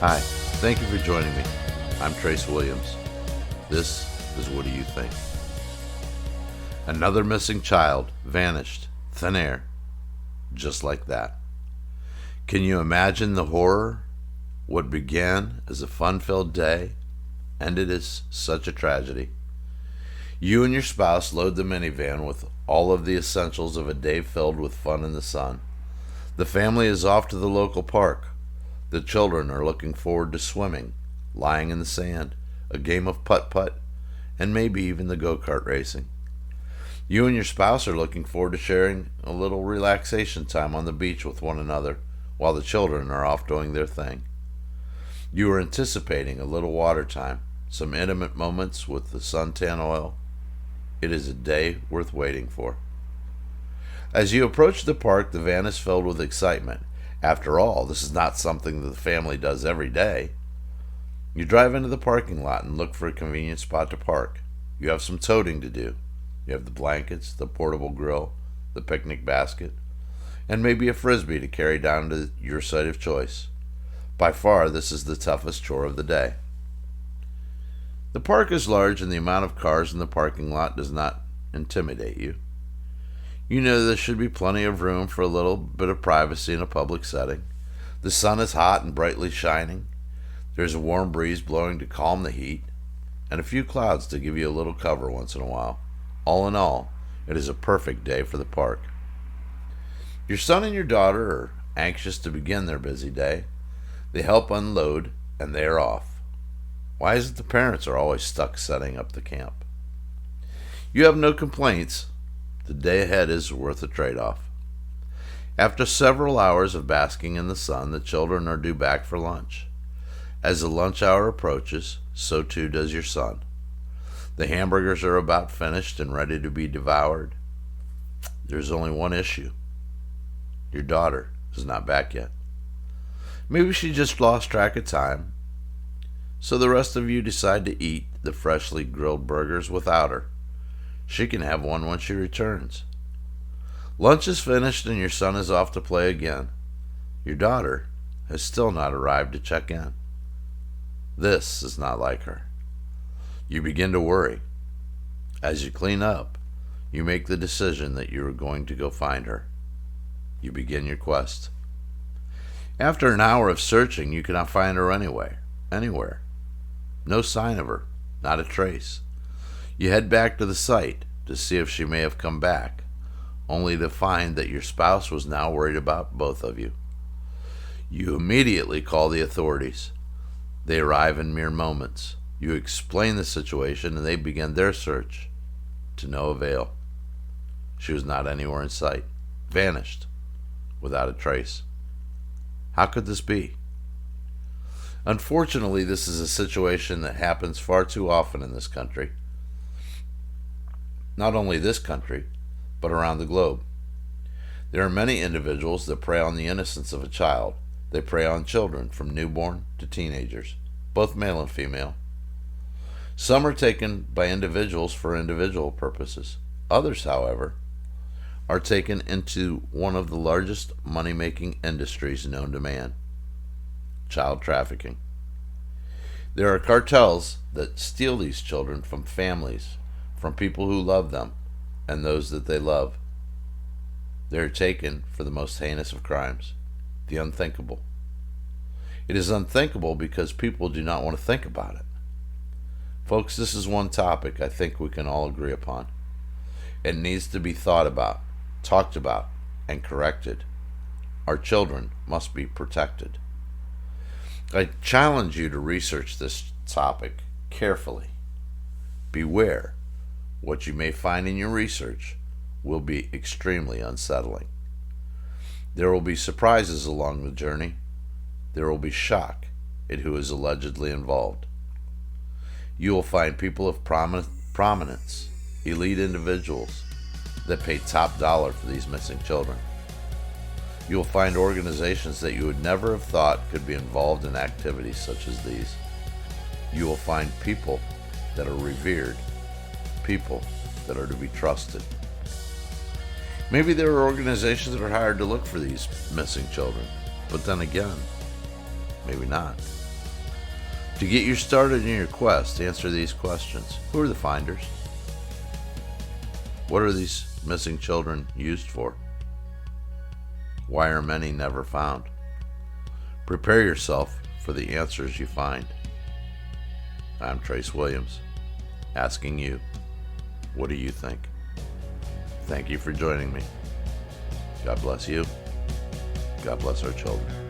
Hi, thank you for joining me. I'm Trace Williams. This is What Do You Think? Another missing child vanished, thin air, just like that. Can you imagine the horror? What began as a fun-filled day ended as such a tragedy. You and your spouse load the minivan with all of the essentials of a day filled with fun in the sun. The family is off to the local park. The children are looking forward to swimming, lying in the sand, a game of putt-putt, and maybe even the go-kart racing. You and your spouse are looking forward to sharing a little relaxation time on the beach with one another while the children are off doing their thing. You are anticipating a little water time, some intimate moments with the suntan oil. It is a day worth waiting for. As you approach the park, the van is filled with excitement. After all, this is not something that the family does every day. You drive into the parking lot and look for a convenient spot to park. You have some toting to do. You have the blankets, the portable grill, the picnic basket, and maybe a frisbee to carry down to your site of choice. By far, this is the toughest chore of the day. The park is large and the amount of cars in the parking lot does not intimidate you. You know there should be plenty of room for a little bit of privacy in a public setting. The sun is hot and brightly shining. There's a warm breeze blowing to calm the heat, and a few clouds to give you a little cover once in a while. All in all, it is a perfect day for the park. Your son and your daughter are anxious to begin their busy day. They help unload, and they are off. Why is it the parents are always stuck setting up the camp? You have no complaints. The day ahead is worth a trade-off. After several hours of basking in the sun, the children are due back for lunch. As the lunch hour approaches, so too does your son. The hamburgers are about finished and ready to be devoured. There's only one issue. Your daughter is not back yet. Maybe she just lost track of time, so the rest of you decide to eat the freshly grilled burgers without her. She can have one when she returns. Lunch is finished and your son is off to play again. Your daughter has still not arrived to check in. This is not like her. You begin to worry. As you clean up, you make the decision that you are going to go find her. You begin your quest. After an hour of searching, you cannot find her anywhere. No sign of her, not a trace. You head back to the site to see if she may have come back, only to find that your spouse was now worried about both of you. You immediately call the authorities. They arrive in mere moments. You explain the situation and they begin their search. To no avail. She was not anywhere in sight. Vanished. Without a trace. How could this be? Unfortunately, this is a situation that happens far too often in this country. Not only this country, but around the globe. There are many individuals that prey on the innocence of a child. They prey on children from newborn to teenagers, both male and female. Some are taken by individuals for individual purposes. Others, however, are taken into one of the largest money-making industries known to man: child trafficking. There are cartels that steal these children from families, from people who love them, and those that they love. They are taken for the most heinous of crimes, the unthinkable. It is unthinkable because people do not want to think about it. Folks, this is one topic I think we can all agree upon. It needs to be thought about, talked about, and corrected. Our children must be protected. I challenge you to research this topic carefully. Beware. What you may find in your research will be extremely unsettling. There will be surprises along the journey. There will be shock at who is allegedly involved. You will find people of prominence, elite individuals that pay top dollar for these missing children. You will find organizations that you would never have thought could be involved in activities such as these. You will find people that are revered, people that are to be trusted. Maybe there are organizations that are hired to look for these missing children, but then again, maybe not. To get you started in your quest, answer these questions. Who are the finders? What are these missing children used for? Why are many never found? Prepare yourself for the answers you find. I'm Trace Williams, asking you, what do you think? Thank you for joining me. God bless you. God bless our children.